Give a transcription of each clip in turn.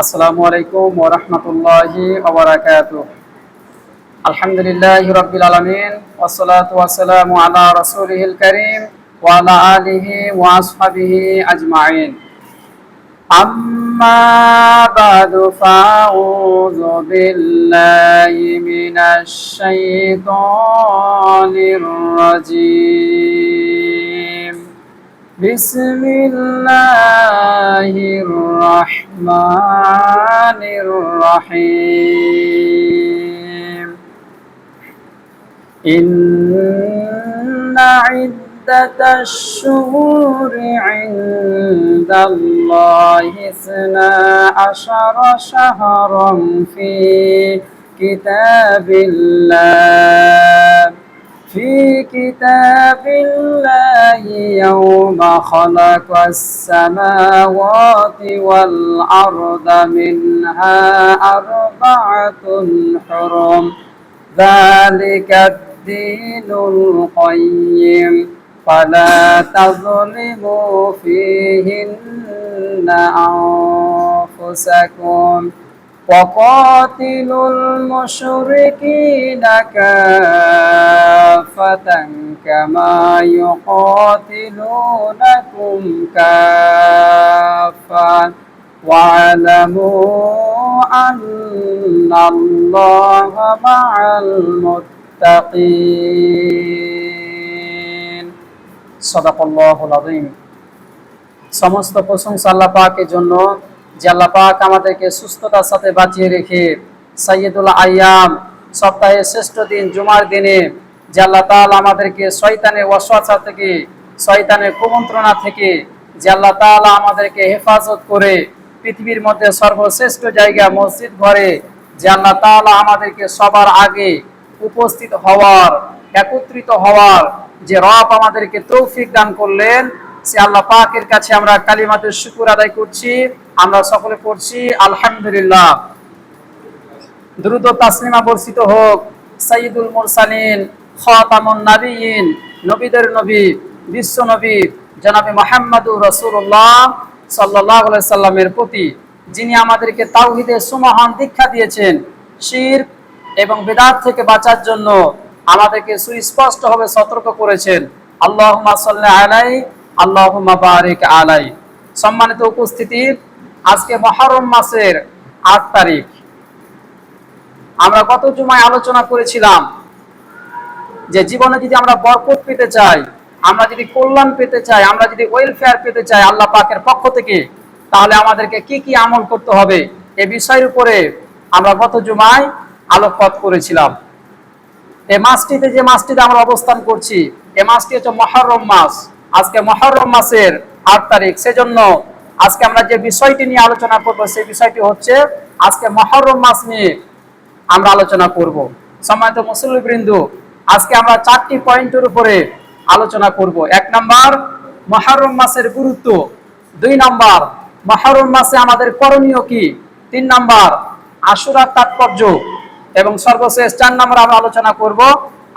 আসসালামু আলাইকুম ওয়া রাহমাতুল্লাহি ওয়া বারাকাতুহু। আলহামদুলিল্লাহি রাব্বিল আলামিন ওয়াসসালাতু ওয়াসসালামু আলা রাসূলিহিল কারীম ওয়া আলা আলিহি ওয়া আসহাবিহি আজমাইন। আম্মা বা'দু ফাআউযু বিল্লাহি মিনাশ শাইতানির রাজীম। বিসমিল্লাহির রহমানির রহিম। ইন্না ইদ্দাতাশ শুহুরি ইনদাল্লাহি ইসনা আশারা শাহরান ফি কিতাবিল্লাহ في كتاب الله يوم خلق السماوات والأرض منها أربعة حرم ذلك الدين القيم فلا تظلموا فيهن أنفسكم وقاتلوا المشركين كافة كما يقاتلونكم كافة واعلموا أن الله مع المتقين صدق الله العظيم। সমস্ত প্রশংসা আল্লাহ পাকের জন্য যে আল্লাহ পাক আমাদেরকে সুস্থতার সাথে বাঁচিয়ে রেখে সাইয়্যিদুল আইয়াম সপ্তাহের শ্রেষ্ঠ দিন জুমার দিনে যে আল্লাহ তাআলা আমাদেরকে শয়তানের ওয়াসওয়াসা থেকে, শয়তানের কুমন্ত্রণা থেকে যে আল্লাহ তাআলা আমাদেরকে হেফাজত করে পৃথিবীর মধ্যে সর্বশ্রেষ্ঠ জায়গা মসজিদ ঘরে যে আল্লাহ তাআলা আমাদেরকে সবার আগে উপস্থিত হওয়ার, একত্রিত হওয়ার যে রব আমাদেরকে তৌফিক দান করলেন, সে আল্লাহ পাকের কাছে আমরা কালিমাতুশ শুকর আদায় করছি। আমরা সকলে পড়ছি আলহামদুলিল্লাহ। দ্রুত তাসলিমা বর্ষিত হোক সাইয়্যিদুল মুরসালিন খাতামুন নাবিয়্যিন, নবীদের নবী, বিশ্ব নবী জনাবে মুহাম্মদুর রাসূলুল্লাহ সাল্লাল্লাহু আলাইহি সাল্লামের প্রতি, যিনি আমাদেরকে তাওহীদের সুমহান দীক্ষা দিয়েছেন। শিরক এবং বিদআত থেকে বাঁচার জন্য আমাদেরকে সুস্পষ্টভাবে সতর্ক করেছেন। আল্লাহুম্মা সাল্লি আলাইহি আল্লাহুম্মা বারিক আলাইহি। সম্মানিত উপস্থিতি, আজকে মুহররম মাসের ৮ তারিখ। আমরা গত জুমায় আলোচনা করেছিলাম যে জীবনে যদি আমরা বরকত পেতে চাই, আমরা যদি কল্যাণ পেতে চাই, আমরা যদি ওয়েলফেয়ার পেতে চাই আল্লাহ পাকের পক্ষ থেকে, তাহলে আমাদেরকে কি কি আমল করতে হবে এই বিষয়ের উপরে আমরা গত জুমায় আলোকপাত করেছিলাম। এই মাসটিতে, যে মাসটিতে আমরা অবস্থান করছি, এই মাসটি হচ্ছে মুহররম মাস। আজকে মুহররম মাসের ৮ তারিখ। সেজন্য আজকে আমরা যে বিষয়টি নিয়ে আলোচনা করব, সেই বিষয়টি হচ্ছে আজকে মুহররম মাস নিয়ে আমরা আলোচনা করব। সম্মানিত মুসল্লিবৃন্দ, আজকে আমরা 4টি পয়েন্টের উপরে আলোচনা করব। 1 নাম্বার, মুহররম মাসের গুরুত্ব। 2 নাম্বার, মুহররম মাসে আমাদের করণীয় কি। 3 নাম্বার, আশুরার তাৎপর্য। এবং সর্বশেষ 4 নাম্বার আমরা আলোচনা করব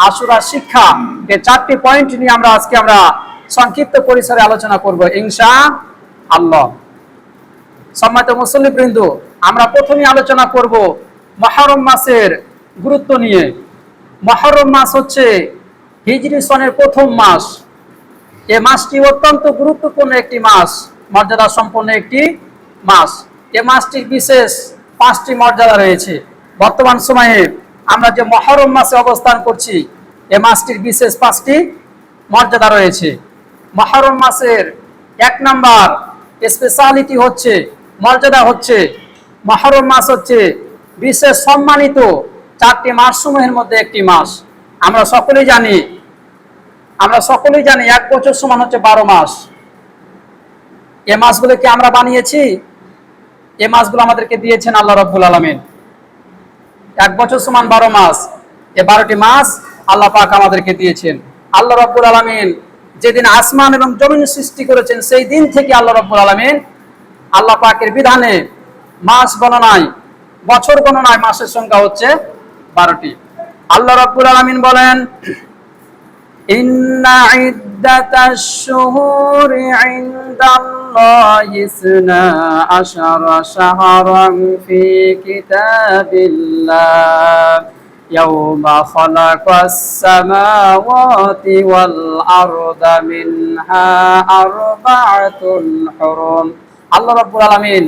আশুরার শিক্ষা। এই 4টি পয়েন্ট নিয়ে আমরা আজকে সংক্ষিপ্ত পরিসরে আলোচনা করব ইনশাআল্লাহ। সম্মানিত মুসল্লিবৃন্দ, আমরা প্রথমে আলোচনা করব মুহররম মাসের গুরুত্ব নিয়ে। মুহররম মাস হচ্ছে হিজরি সনের প্রথম মাস। এই মাসটি অত্যন্ত গুরুত্বপূর্ণ একটি মাস, মর্যাদা সম্পন্ন একটি মাস। এই মাসটির বিশেষ 5টি মর্যাদা রয়েছে। বর্তমান সময়ে আমরা যে মুহররম মাসে অবস্থান করছি, এই মাসটির বিশেষ 5টি মর্যাদা রয়েছে। মুহররম মাসের 1 নাম্বার স্পেশালিটি হচ্ছে, মর্যাদা হচ্ছে, মুহররম মাস হচ্ছে বিশেষ সম্মানিত 4টি মাসসমূহের মধ্যে একটি মাস। আমরা সকলেই জানি 1 বছর সমান হচ্ছে 12 মাস। এই মাসগুলোকে আমরা বানিয়েছি, এই মাসগুলো আমাদেরকে দিয়েছেন আল্লাহ রাব্বুল আলামিন। 1 বছর সমান 12 মাস। এই 12টি মাস আল্লাহ পাক আমাদেরকে দিয়েছেন। আল্লাহ রাব্বুল আলামিন যেদিন আসমান এবং জমিন সৃষ্টি করেছেন, সেই দিন থেকে আল্লাহ রাব্বুল আলামিন আল্লাহ পাকের বিধানে মাস গণনায়, বছর গণনায় মাসের সংখ্যা হচ্ছে 12টি। আল্লাহ রাব্বুল আলামিন বলেন, ইন্না ইদ্দাতাশ শুহুরি ইনদাল্লাহি ইসনা আশারা শাহরান ফি কিতাবিল্লাহ ইয়াওমা খালাকাস সামাওয়াতি ওয়াল আরদা মিনহা আরবাআতুন হুরুম। আল্লাহ রাব্বুল আলামিন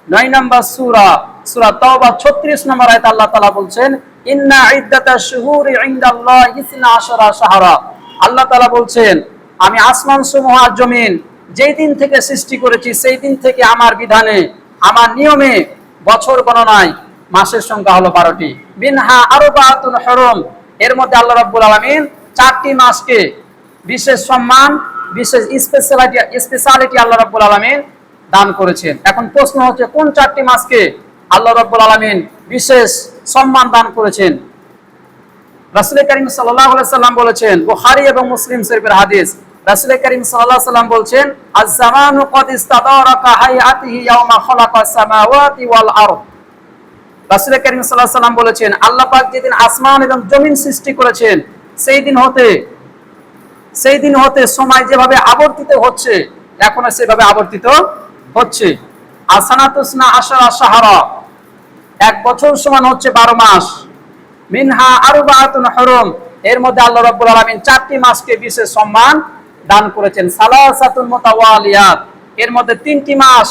9 নম্বর সূরা সূরা তাওবা 36 নম্বর আয়াত আল্লাহ তাআলা বলছেন, ইন্না ইদ্দাতাশ শুহুরি ইনদাল্লাহি ইসনা আশারা শাহরা। আল্লাহ তাআলা বলছেন, আমি আসমান সমূহ আর জমিন যেই দিন থেকে সৃষ্টি করেছি সেই দিন থেকে আমার বিধানে, আমার নিয়মে, বছর গণনায় মাসের সংখ্যা হলো 12টি। মিনহা আরবাআতুন হুরুম, এর মধ্যে আল্লাহ রাব্বুল আলামিন 4টি মাসকে বিশেষ সম্মান, বিশেষ স্পেশালিটি আল্লাহ রাব্বুল আলামিন দান করেছেন। এখন প্রশ্ন হচ্ছে, কোন 4টি মাসকে আল্লাহ রাব্বুল আলামিন বিশেষ সম্মান দান করেছেন? রাসূল করিম সাল্লাল্লাহু আলাইহি সাল্লাম বলেছেন, বুখারী এবং মুসলিম শরীফের হাদিস, রাসূল করিম সাল্লাল্লাহু আলাইহি সাল্লাম বলছেন, আজ-জামানু ক্বাদ ইস্তাদারাকা হাইআতিহি ইয়াওমা খালাকাস সামাওয়াতি ওয়াল আরদ। রাসূল করিম সাল্লাল্লাহু আলাইহি সাল্লাম বলেছেন, আল্লাহ পাক যেদিন আসমান এবং জমিন সৃষ্টি করেছেন সেই দিন হতে সময় যেভাবে আবর্তিত হচ্ছে এখনো সেভাবে আবর্তিত হচ্ছে। আসানাতুসনা আশারা শাহরা, এক বছর সমান হচ্ছে 12 মাস। মিনহা আরবাআতুন হুরুম, এর মধ্যে আল্লাহ রাব্বুল আলামিন 4টি মাসকে বিশেষ সম্মান দান করেছেন। সালাসাতুন মুতাওয়ালিয়াত, এর মধ্যে 3টি মাস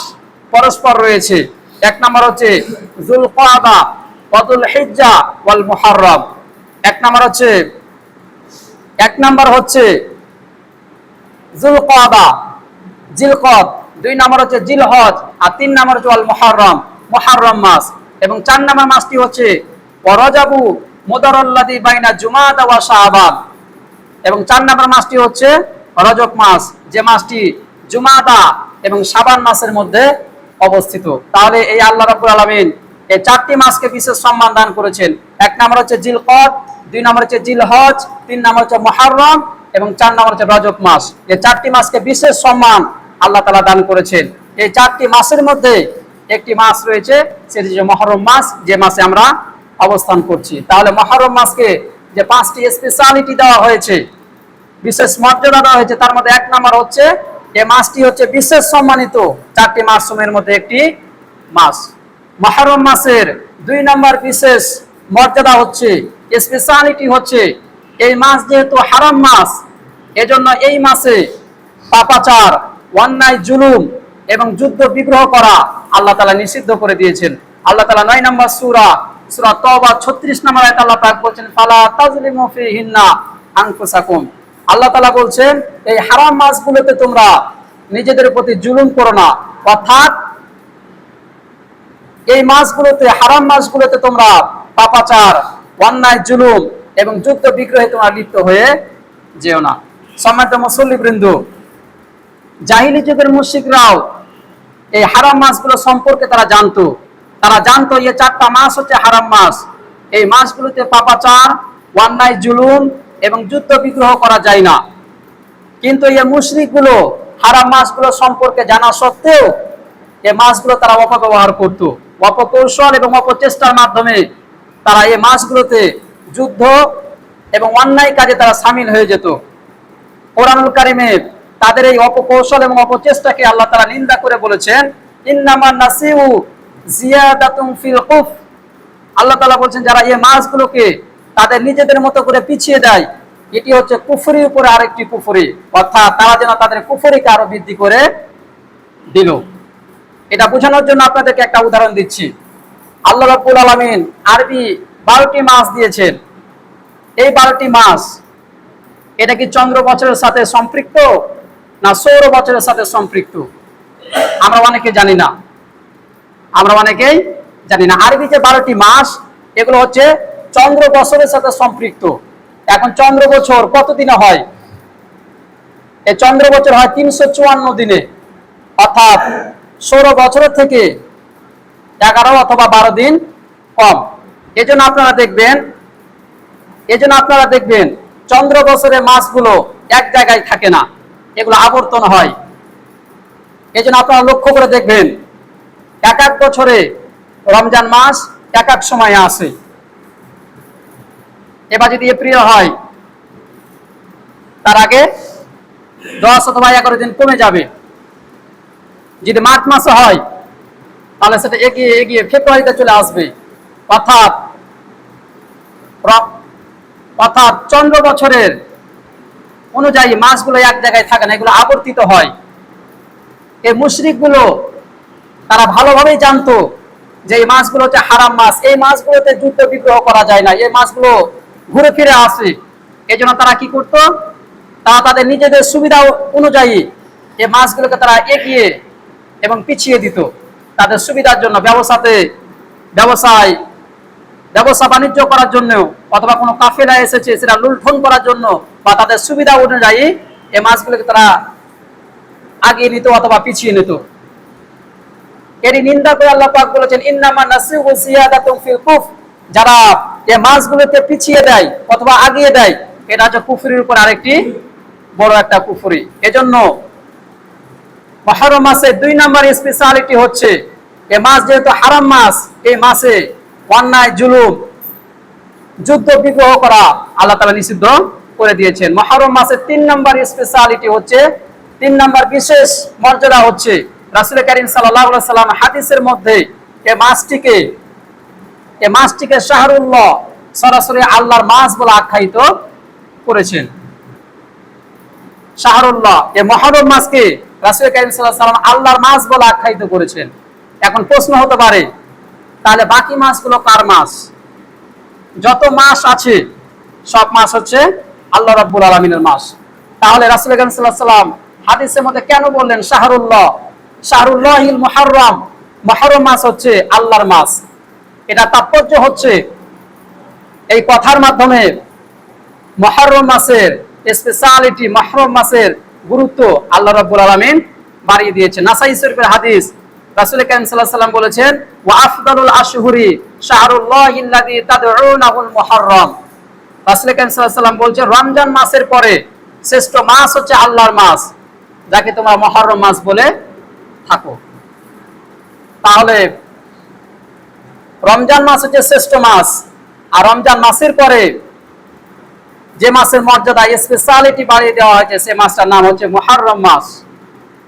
পরস্পর রয়েছে। এক নম্বর হচ্ছে যুলকাদা ওয়া যুলহিজ্জা ওয়াল মুহাররম। এক নম্বর হচ্ছে যুলকাদা, জিলকদ, 2 নম্বর হচ্ছে জিলহজ, আর 3 নম্বর হচ্ছে আল মুহাররম মাস। এবং 4 নম্বর মাসটি হচ্ছে রজবু মুদাররাল্লাযী বাইনা জুমাদা ওয়া শাবান। এবং 4 নম্বর মাসটি হচ্ছে রজব মাস, যে মাসটি জুমাদা এবং শাবান মাসের মধ্যে অবস্থিত। তাহলে এই আল্লাহ রাব্বুল আলামিন এই 4টি মাসকে বিশেষ সম্মান দান করেছেন। 1 নম্বর হচ্ছে জিলকদ, 2 নম্বর হচ্ছে জিলহজ, 3 নম্বর হচ্ছে মুহাররম এবং 4 নম্বর হচ্ছে রজব মাস। এই 4টি মাসকে বিশেষ সম্মান আল্লাহ তাআলা দান করেছেন। এই 4টি মাসের মধ্যে একটি মাস রয়েছে, সেটি হচ্ছে মুহররম মাস, যে মাসে আমরা অবস্থান করছি। তাহলে মুহররম মাসকে যে 5টি স্পেশালিটি দেওয়া হয়েছে, বিশেষ মর্যাদা দেওয়া হয়েছে, তার মধ্যে 1 নম্বর হচ্ছে এই মাসটি হচ্ছে বিশেষ সম্মানিত 4টি মাসের মধ্যে একটি মাস। মুহররম মাসের 2 নম্বর বিশেষ মর্যাদা হচ্ছে, স্পেশালিটি হচ্ছে, এই মাস যেহেতু হারাম মাস, এজন্য এই মাসে পাপাচার, অন্যায়, জুলুম এবং যুদ্ধ বিগ্রহ করা আল্লাহ তাআলা নিষিদ্ধ করে দিয়েছেন। আল্লাহ তাআলা 9 নম্বর সূরা তাওবা 36 নম্বর আয়াতে আল্লাহ পাক বলেছেন, ফালা তাজলিমু ফিহিন্না আনফুসাকুম। আল্লাহ তাআলা বলছেন, এই হারাম মাসগুলোতে তোমরা নিজেদের প্রতি জুলুম করো না, অর্থাৎ এই মাসগুলোতে, হারাম মাসগুলোতে তোমরা পাপাচার, অন্যায়, জুলুম এবং যুদ্ধ বিগ্রহে তোমরা লিপ্ত হয়ে যেও না। সম্মানিত মুসল্লিবৃন্দ, জাহিলি যুগের মুশরিকরাও এই হারাম মাসগুলো সম্পর্কে তারা জানতো এই 4টা মাস হচ্ছে হারাম মাস। এই মাসগুলোতে পাপাচার, অন্যায়, জুলুম এবং যুদ্ধ বিগ্রহ করা যায় না। কিন্তু এই মুশরিকগুলো হারাম মাসগুলো সম্পর্কে জানা সত্ত্বেও এই মাসগুলো তারা অপব্যবহার করত, অপকৌশল এবং অপচেষ্টার মাধ্যমে তারা এই মাসগুলোতে যুদ্ধ এবং অন্যায় কাজে তারা সামিল হয়ে যেত। কোরআনুল কারীমে তাদের এই অপকৌশল এবং অপচেষ্টাকে আল্লাহ তাআলা নিন্দা করে বলেছেন, ইন্নামান নাসিউ জিয়াদাতুন ফিল কুফর। আল্লাহ তাআলা বলেছেন, যারা এই মাসগুলোকে তাদের নিজেদের মতো করে পিছিয়ে দেয়, এটি হচ্ছে কুফরির উপরে আরেকটি কুফরি, অর্থাৎ তারা যেন তাদের কুফরিকে আরো বৃদ্ধি করে দিল। এটা বোঝানোর জন্য আপনাদেরকে একটা উদাহরণ দিচ্ছি। আল্লাহ রাব্বুল আলামিন আরবি 12টি মাস দিয়েছেন। এই 12টি মাস, এটা কি চন্দ্র বছরের সাথে সম্পৃক্ত না সৌর বছরের সাথে সম্পৃক্ত? আমরা অনেকেই জানি না। আরবি যে 12টি মাস, এগুলো হচ্ছে চন্দ্র বছরের সাথে সম্পৃক্ত। এখন চন্দ্র বছর কত দিনে হয়? এই চন্দ্র বছর হয় 354 দিনে, অর্থাৎ সৌর বছরের থেকে 11 অথবা 12 দিন কম। এজন্য আপনারা দেখবেন চন্দ্র বছরের মাসগুলো এক জায়গায় থাকে না, এগুলো আবর্তন হয়। এজন্য আপনারা লক্ষ্য করে দেখবেন, এক এক বছরে রমজান মাস এক এক সময়ে আসে। এবার যদি এপ্রিল হয়, তার আগে 10 অথবা 11 দিন কমে যাবে। যদি মার্চ মাসে হয় তাহলে সেটা এগিয়ে এগিয়ে ফেব্রুয়ারিতে চলে আসবে। অর্থাৎ চন্দ্র বছরের অনুযায়ী মাসগুলো এক জায়গায় থাকে না, এগুলো আবর্তিত হয়। এই মুশরিকগুলো তারা ভালোভাবেই জানতো যে এই মাসগুলো হচ্ছে হারাম মাস, এই মাসগুলোতে যুদ্ধ বিগ্রহ করা যায় না, এই মাসগুলো ঘুরে ফিরে আসে। এই জন্য তারা কি করতো, তারা তাদের নিজেদের সুবিধা অনুযায়ী এই মাসগুলোকে তারা এগিয়ে এবং পিছিয়ে দিত তাদের সুবিধার জন্য, ব্যবসা বাণিজ্য করার জন্য, অথবা কোনো কাফেলা এসেছে সেটা লুণ্ঠন করার জন্য, বা তাদের সুবিধা অনুযায়ী এই মাসগুলোকে তারা আগিয়ে নিত অথবা পিছিয়ে নিত। এরই নিন্দা করে আল্লাহ পাক বলেছেন ইন্নামা নাসিউ জিয়াদাতুন ফিল কুফর, যারা এই মাসগুলোকে পিছিয়ে দেয় অথবা আগিয়ে দেয় এটা হচ্ছে কুফরির উপর আরেকটি বড় একটা কুফরি। এজন্য মুহররম মাসে 2 নম্বর স্পেশালিটি হচ্ছে এই মাস যেহেতু হারাম মাস, এই মাসে অন্যায় জুলুম যুদ্ধ বিগ্রহ করা আল্লাহ তাআলা নিষিদ্ধ করে দিয়েছেন। মুহররম মাসে 3 নম্বর স্পেশালিটি হচ্ছে, 3 নম্বর বিশেষ মর্যাদা হচ্ছে রাসূল করিম সাল্লাল্লাহু আলাইহি সাল্লাম হাদিসের মধ্যে এই মাসটিকে শাহরুল্লাহ, সরাসরি আল্লাহর মাস বলে আখ্যায়িত করেছেন। শাহরুল্লাহ, এই মুহররম মাসকে রাসূল করিম সাল্লাল্লাহু আলাইহি সাল্লাম আল্লাহর মাস বলে আখ্যায়িত করেছেন। এখন প্রশ্ন হতে পারে তাহলে বাকি মাসগুলো কার মাস? যত মাস আছে সব মাস হচ্ছে আল্লাহ রাব্বুল আলামিনের মাস। তাহলে রাসূল করিম সাল্লাল্লাহু আলাইহি সাল্লাম হাদিসের মধ্যে কেন বললেন শাহরুল্লাহিল মুহররম, মুহররম মাস হচ্ছে আল্লাহর মাস? এটা তাৎপর্য হচ্ছে এই কথার মাধ্যমে মুহররম মাসের স্পেশালিটি, মুহররম মাসের গুরুত্ব আল্লাহ রাব্বুল আলামিন বাড়িয়ে দিয়েছেন। নাসাই শরীফের হাদিস, রাসূল করিম সাল্লাল্লাহু আলাইহি সাল্লাম বলেছেন ওয়া আফদালুল আশহুরি শাহরুল্লাহিল্লাযী তাদউনাহুল মুহররম। রাসূল করিম সাল্লাল্লাহু আলাইহি সাল্লাম বলেছেন রমজান মাসের পরে শ্রেষ্ঠ মাস হচ্ছে আল্লাহর মাস, যাকে তোমরা মুহররম মাস বলে থাকো। তাহলে রমজান মাস হচ্ছে শ্রেষ্ঠ মাস, আর রমজান মাসের পরে যে মাসের মর্যাদা স্পেশালিটি বাড়িয়ে দেওয়া হয়েছে সে মাসটার নাম হচ্ছে মুহররম মাস।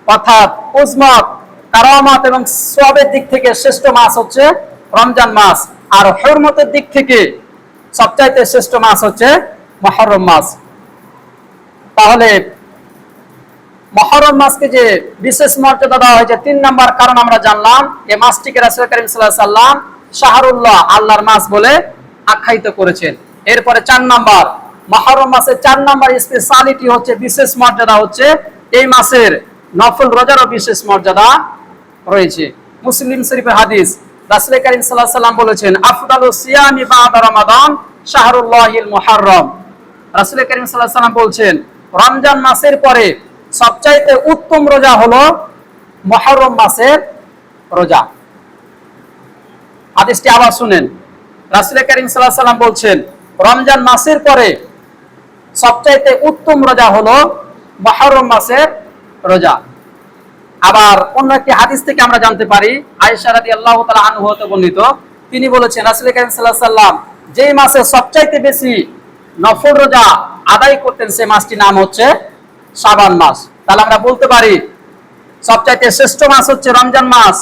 অর্থাৎ উজমত, কারামাত এবং সওয়াবের দিক থেকে শ্রেষ্ঠ মাস হচ্ছে রমজান মাস, আর হুরমতের দিক থেকে সবচাইতে শ্রেষ্ঠ মাস হচ্ছে মুহররম মাস। তাহলে মুহররম মাসকে যে বিশেষ মর্যাদা দেওয়া হয়েছে 3 নম্বর কারণ আমরা জানলাম, এই মাসটিকে রাসূল করিম সাল্লাল্লাহু আলাইহি সাল্লাম শাহরুল্লাহ, আল্লাহর মাস বলে আখ্যায়িত করেছেন। এরপরে 4 নম্বর, মুহররম মাসের 4 নম্বর স্পেশালিটি হচ্ছে, বিশেষ মর্যাদা হচ্ছে এই মাসের নফল রোজারও বিশেষ মর্যাদা রয়েছে। মুসলিম শরীফের হাদিস, রাসূল করিম সাল্লাল্লাহু আলাইহি সাল্লাম বলেছেন আফদালুস সিয়ামি বা'দা রমাদান শাহরুল্লাহিল মুহররম। রাসূল করিম সাল্লাল্লাহু আলাইহি সাল্লাম বলছেন রমজান মাসের পরে সবচাইতে উত্তম রোজা হলো মুহররম মাসের রোজা। হাদিসটি আবার শুনেন, রাসূল করিম সাল্লাল্লাহু আলাইহি সাল্লাম বলছেন রমজান মাসের পরে সবচাইতে উত্তম রোজা হলো মুহররম মাসের রোজা। আবার অন্য একটি হাদিস থেকে আমরা জানতে পারি, আয়েশা রাদিয়াল্লাহু তাআলা আনহা হতে বর্ণিত, তিনি বলেছেন রাসূল করিম সাল্লাল্লাহু আলাইহি সাল্লাম যেই মাসে সবচাইতে বেশি নফল রোজা আদায় করতেন সেই মাসটির নাম হচ্ছে শাবান মাস। তাহলে আমরা বলতে পারি সবচাইতে শ্রেষ্ঠ মাস হচ্ছে রমজান মাস।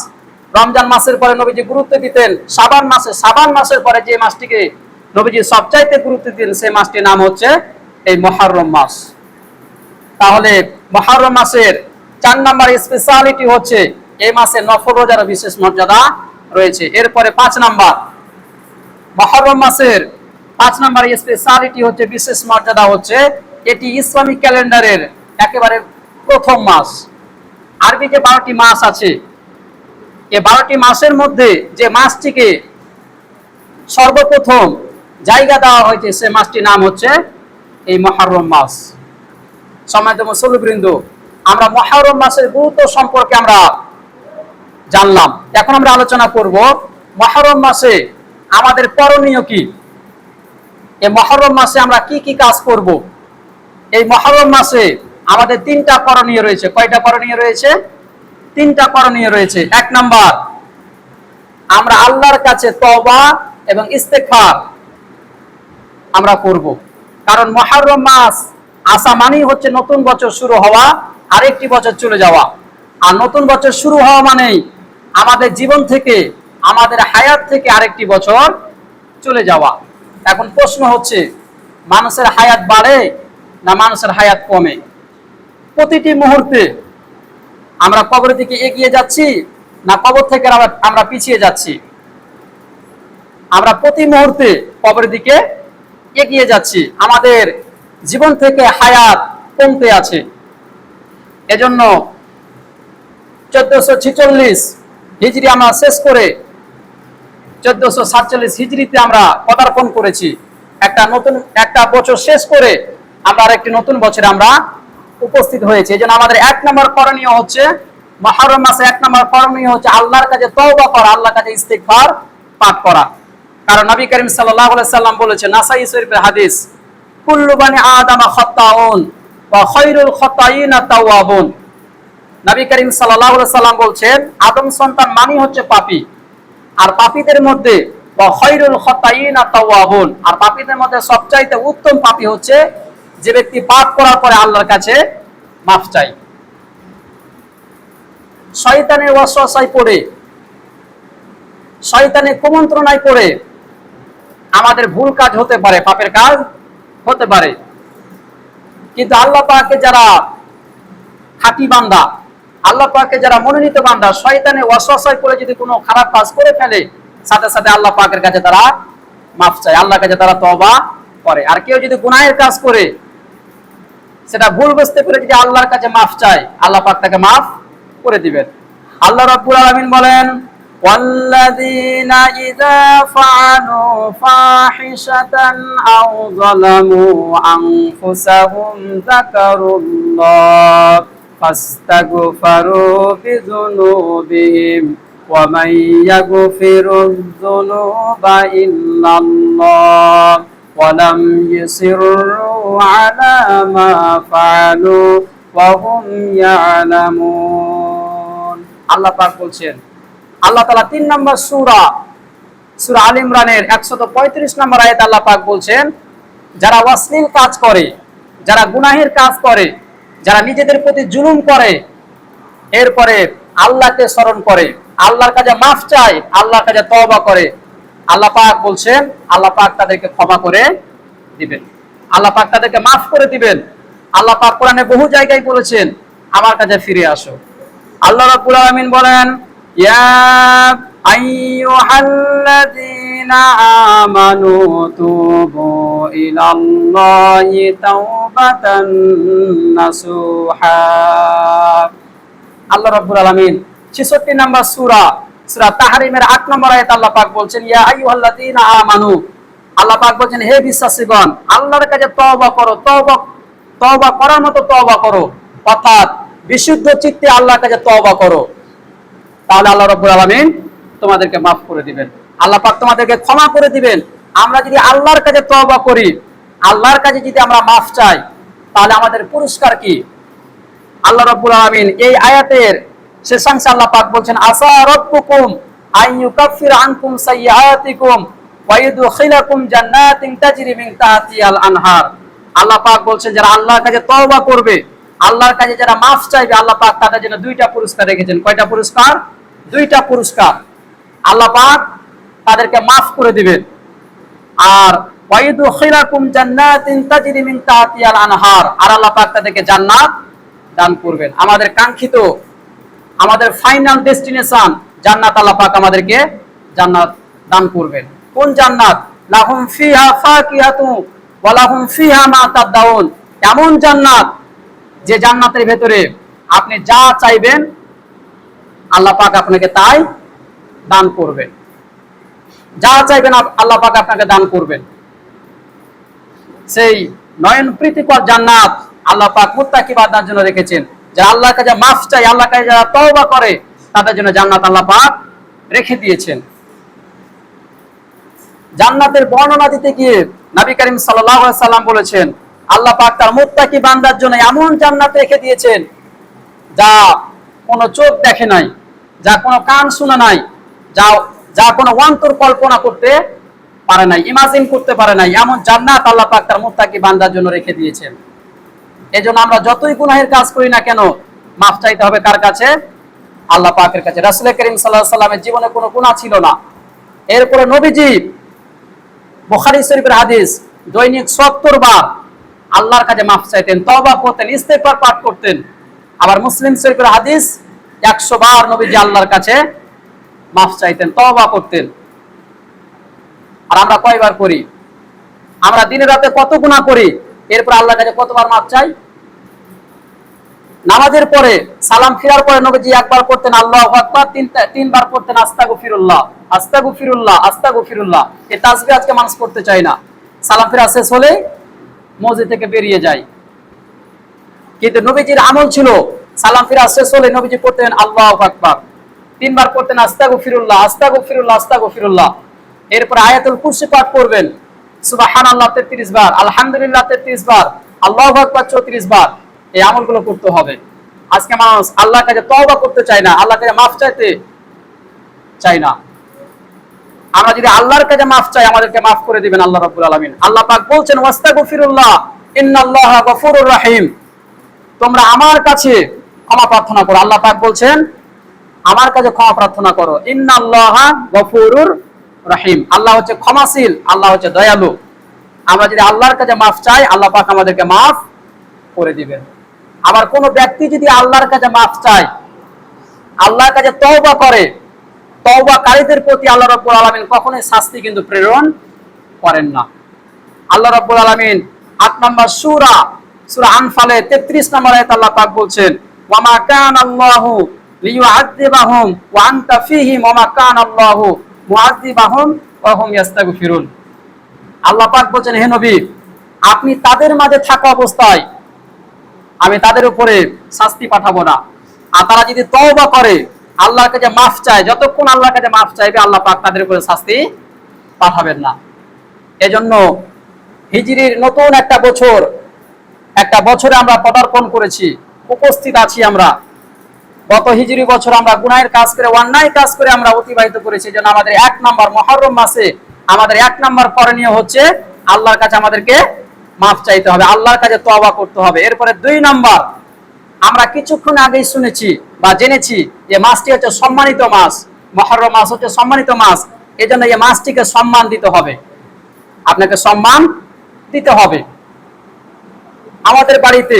রমজান মাসের পরে নবীজি গুরুত্ব দিতেন শাবান মাসে, শাবান মাসের পরে যে মাসটিকে নবীজি সবচাইতে গুরুত্ব দিতেন সেই মাসটির নাম হচ্ছে এই মুহররম মাস। তাহলে মুহররম মাসের 4 নম্বর স্পেশালিটি হচ্ছে এই মাসে নফল রোজার বিশেষ মর্যাদা রয়েছে। এরপরে 5 নম্বর, মুহররম মাসের 5 নম্বর স্পেশালিটি হচ্ছে, বিশেষ মর্যাদা হচ্ছে এটি ইসলামিক ক্যালেন্ডারের একেবারে প্রথম মাস। আরবি যে 12টি মাস আছে, এই 12টি মাসের মধ্যে যে মাসটিকে সর্বপ্রথম জায়গা দেওয়া হয়েছে সে মাসটির নাম হচ্ছে এই মুহররম মাস। সম্মানিত মুসল্লিবৃন্দ, আমরা মুহররম মাসের গুরুত্ব সম্পর্কে আমরা জানলাম। এখন আমরা আলোচনা করব মুহররম মাসে আমাদের করণীয় কি, এই মুহররম মাসে আমরা কি কি কাজ করব। এই মুহররম মাসে আমাদের 3টা করণীয় রয়েছে। কয়টা করণীয় রয়েছে? 3টা করণীয় রয়েছে। 1 নম্বর, আমরা আল্লাহর কাছে তওবা এবং ইস্তেগফার আমরা করব, কারণ মুহররম মাস আসা মানেই হচ্ছে নতুন বছর শুরু হওয়া, আরেকটি বছর চলে যাওয়া। আর নতুন বছর শুরু হওয়া মানেই আমাদের জীবন থেকে, আমাদের হায়াত থেকে আরেকটি বছর চলে যাওয়া। এখন প্রশ্ন হচ্ছে, মানুষের হায়াত বাড়ে না মানুষের হায়াত কমে? প্রতিটি মুহূর্তে আমরা কবরের দিকে এগিয়ে যাচ্ছি না কবর থেকে আমরা পিছিয়ে যাচ্ছি? আমরা প্রতি মুহূর্তে কবরের দিকে এগিয়ে যাচ্ছি, আমাদের জীবন থেকে হায়াত কমতে আছে। এজন্য 1446 হিজরি আমরা শেষ করে 1447 হিজরিতে আমরা পদার্পণ করেছি। একটা বছর শেষ করে আমরা আরেকটি নতুন বছরে আমরা উপস্থিত হয়েছি। এজন্য আমাদের 1 নম্বর করণীয় হচ্ছে, মুহররম মাসে 1 নম্বর করণীয় হচ্ছে আল্লাহর কাছে তওবা করা, আল্লাহর কাছে ইস্তিগফার পাঠ করা। কারণ নবী করিম সাল্লাল্লাহু আলাইহি সাল্লাম বলেছেন, নাসাই শরীফের হাদিস, কুল্লু বানি আদম খাত্তাউন ওয়া খায়রুল খাত্তাইনা তাওয়াবুন। নবী করিম সাল্লাল্লাহু আলাইহি সাল্লাম বলছেন, আদম সন্তান মানে হচ্ছে পাপী, আর পাপীদের মধ্যে ওয়া খায়রুল খাত্তাইনা তাওয়াবুন, আর পাপীদের মধ্যে সবচাইতে উত্তম পাপী হচ্ছে যে ব্যক্তি পাপ করার পরে আল্লাহর কাছে মাফ চায়। শয়তানের ওয়াসওয়াসায় পড়ে, শয়তানের কুমন্ত্রণায় পড়ে আমাদের ভুল কাজ হতে পারে, পাপের কাজ হতে পারে। কিন্তু আল্লাহ পাকে যারা খাঁটি বান্দা, আল্লাহ পাকে যারা মনোনীত বান্দা, শয়তানের ওয়াসওয়াসায় পড়ে যদি কোনো খারাপ কাজ করে ফেলে, সাথে সাথে আল্লাহ পাকের কাছে তারা মাফ চায়, আল্লাহর কাছে তারা তওবা করে। আর কেউ যদি গুনাহের কাজ করে, সেটা ভুল বুঝতে পেরে যদি আল্লাহর কাছে মাফ চায়, আল্লাহ পাক তাকে মাফ করে দিবেন। আল্লাহ রাব্বুল আলামিন বলেন, ওয়াল্লাযীনা ইযা ফাআলু ফাহিশাতান আও যালামু আনফুসাহুম যাকারুল্লাহ ফাস্তাগফারু বিযুনুবিহিম ওয়া মান ইয়াগফিরুয যুনুবা ইল্লাল্লাহ ওয়া লাম ইউসিররু আলা মা ফাআলু ওয়া হুম ইয়ালামুন। আল্লাহ পাক বলছেন, আল্লাহ তাআলা 3 নম্বর সূরা আলে ইমরানের 135 নম্বর আয়াতে আল্লাহ পাক বলছেন, যারা অশ্লীল কাজ করে, যারা গুনাহের কাজ করে, যারা নিজেদের প্রতি জুলুম করে, এরপরে আল্লাহকে স্মরণ করে, আল্লাহর কাছে মাফ চায়, আল্লাহর কাছে তওবা করে, আল্লাহ পাক বলছেন আল্লাহ পাক তাদেরকে ক্ষমা করে দিবেন, আল্লাহ পাক তাদেরকে মাফ করে দিবেন। আল্লাহ পাক কোরআনে বহু জায়গায় বলেছেন, আমার কাছে ফিরে আসো। আল্লাহ রাব্বুল আলামিন বলেন, ইয়া আইয়ুহাল্লাযীনা আমানু তুবু ইলাল্লাহি তাওবাতান নাসুহা। আল্লাহ রাব্বুল আলামিন 66 নম্বর সূরা তাহরিমের 8 নম্বর আয়াতে আল্লাহ পাক বলছেন, ইয়া আইয়ুহাল্লাযীনা আমানু, আল্লাহ পাক বলছেন, হে বিশ্বাসীগণ, আল্লাহর কাছে তওবা করো, তওবা করার মতো তওবা করো, অর্থাৎ বিশুদ্ধ চিত্তে আল্লাহর কাছে তওবা করো, তাহলে আল্লাহ রাব্বুল আলামিন তোমাদেরকে মাফ করে দিবেন, আল্লাহ পাক তোমাদেরকে ক্ষমা করে দিবেন। আমরা যদি আল্লাহর কাছে তওবা করি, আল্লাহর কাছে যদি আমরা মাফ চাই, তাহলে আমাদের পুরস্কার কি? আল্লাহ রাব্বুল আলামিন এই আয়াতের শেষাংশে আল্লাহ পাক বলছেন, আসা রাব্বুকুম আইয়ুকাফির আনকুম সাইয়্যাতিকুম ওয়া ইউদখিলাকুম জান্নাতিন তাজরি মিন তাহতিহাল আনহার। আল্লাহ পাক বলছেন, যারা আল্লাহর কাছে তওবা করবে, আল্লাহর কাছে যারা মাফ চাইবে, আল্লাহ পাক তাদের জন্য 2টা পুরস্কার রেখেছেন। কয়টা পুরস্কার? 2টা পুরস্কার। আল্লাহ পাক তাদেরকে মাফ করে দিবেন, আর ওয়া ইউদখিলাকুম জান্নাতিন তাজরি মিন তাহতিহাল আনহার, আর আল্লাহ পাক তাদেরকে জান্নাত দান করবেন। আমাদের কাঙ্ক্ষিত, আমাদের ফাইনাল ডেস্টিনেশন জান্নাত, আল্লাহ পাক আমাদেরকে জান্নাত দান করবেন। কোন জান্নাত? লাহুম ফিহা ফাকিহাতু ওয়া লাহুম ফিহা মা তাদাউন। এমন জান্নাত যে জান্নাতের ভেতরে আপনি যা চাইবেন আল্লাহ পাক আপনাকে তাই দান করবেন, যা চাইবেন আল্লাহ পাক আপনাকে দান করবেন। সেই নয়ন প্রীতিকর জান্নাত আল্লাহ পাক মুত্তাকি বান্দার জন্য রেখেছেন। যারা আল্লাহর কাছে মাফ চায়, আল্লাহর কাছে যারা তওবা করে, তাদের জন্য জান্নাত আল্লাহ পাক রেখে দিয়েছেন। জান্নাতের বর্ণনা দিতে গিয়ে নবী করিম সাল্লাল্লাহু আলাইহি সাল্লাম বলেছেন, আল্লাহ পাক তার মুত্তাকি বান্দার জন্য এমন জান্নাত রেখে দিয়েছেন যা কোনো চোখ দেখে নাই, যা কোনো কান শুনে নাই, যা কোনো অন্তর কল্পনা করতে পারে নাই, ইমাজিন করতে পারে নাই। এমন জান্নাত আল্লাহ পাক তার মুত্তাকি বান্দার জন্য রেখে দিয়েছেন। এজন্য আমরা যতই গুনাহের কাজ করি না কেন মাফ চাইতে হবে কার কাছে? আল্লাহ পাকের কাছে। রাসূল করিম সাল্লাল্লাহু আলাইহি সাল্লামের জীবনে কোনো গুনাহ ছিল না। এরপরে নবীজি বুখারী শরীফের হাদিস দৈনিক ৭০ বার আল্লাহর কাছে মাফ চাইতেন, তওবা করতেন, ইস্তেগফার পাঠ করতেন। আবার মুসলিম শরীফের হাদিস ১০০ বার নবীজি আল্লাহর কাছে মাফ চাইতেন, তওবা করতেন। আর আমরা কয়বার করি? আমরা দিনে রাতে কত গুনাহ করি, এরপর আল্লাহর কাছে কতবার মাফ চাই? নামাজের পরে সালাম ফিরার পরে নবীজি একবার করতেন আল্লাহু আকবার, তিনবার করতেন আস্তাগফিরুল্লাহ আস্তাগফিরুল্লাহ আস্তাগফিরুল্লাহ। এই তাসবিহ আজকে মানুষ করতে চায় না। সালাম ফিরা শেষ হলে মসজিদ থেকে বেরিয়ে যায়। কিন্তু নবীজির আমল ছিল সালাম ফিরা শেষ হলে নবীজি করতেন আল্লাহু আকবার, তিনবার করতেন আস্তাগফিরুল্লাহ আস্তাগফিরুল্লাহ আস্তাগফিরুল্লাহ। এরপর আয়াতুল কুরসি পাঠ করবেন, সুবহানাল্লাহ 33 বার, আলহামদুলিল্লাহ 33 বার, আল্লাহু আকবার 34 বার। এই আমলগুলো করতে হবে। আজকে মানুষ আল্লাহর কাছে তওবা করতে চায় না, আল্লাহর কাছে মাফ চাইতে চায় না। আমরা যদি আল্লাহর কাছে মাফ চাই, আমাদেরকে মাফ করে দিবেন আল্লাহ রাব্বুল আলামিন। আল্লাহ পাক বলছেন ওয়াস্তাগফিরুল্লাহ ইন্নাল্লাহা গফুরুর রহিম, তোমরা আমার কাছে ক্ষমা প্রার্থনা করো। আল্লাহ পাক বলছেন আমার কাছে ক্ষমা প্রার্থনা করো। ইন্নাল্লাহা গফুরুর রহিম, আল্লাহ হচ্ছে ক্ষমাশীল, আল্লাহ হচ্ছে দয়ালু। আমরা যদি আল্লাহর কাছে মাফ চাই, আল্লাহ পাক আমাদেরকে মাফ করে দিবেন। আবার কোন ব্যক্তি যদি আল্লাহর কাছে মাফ চায়, আল্লাহর কাছে তওবা করে, তওবাকারীদের প্রতি আল্লাহ রাব্বুল আলামিন কখনোই শাস্তি কিন্তু প্রেরণ করেন না। আল্লাহ রাব্বুল আলামিন ৮ নম্বর সূরা আনফালে ৩৩ নম্বর আয়াতে আল্লাহ পাক বলছেন ওয়া মা কানা আল্লাহু লিয়ুআযযিবাহুম ওয়া আনতা ফীহিম ওয়া মা কানা আল্লাহু মুআযযিবাহুম ওয়া হুম ইস্তাগফিরুন। আল্লাহ পাক বলছেন হে নবী, আপনি তাদের মাঝে থাকা অবস্থায় আমি তাদের উপরে শাস্তি পাঠাবো না। আর তারা যদি তওবা করে, আল্লাহর কাছে মাফ চায়, যতক্ষণ আল্লাহর কাছে মাফ চাইবে আল্লাহ পাক তাদের উপরে শাস্তি পাঠাবেন না। এজন্য হিজরির নতুন একটা বছরে আমরা পদার্পণ করেছি, উপস্থিত আছি আমরা। গত হিজরি বছর আমরা গুনাহের কাজ করে, অন্যায় কাজ করে আমরা অতিবাহিত করেছি। যেন আমাদের ১ নম্বর মুহররম মাসে আমাদের ১ নম্বর করণীয় হচ্ছে আল্লাহর কাছে আমাদেরকে মাফ চাইতে হবে, আল্লাহর কাছে তওবা করতে হবে। এরপরে ২ নম্বর, আমরা কিছুক্ষণ আগেই শুনেছি বা জেনেছি যে মাসটি হচ্ছে সম্মানিত মাস, মুহররম মাস হচ্ছে সম্মানিত মাস। এজন্য এই মাসটিকে সম্মান দিতে হবে, আপনাকে সম্মান দিতে হবে। আমাদের বাড়িতে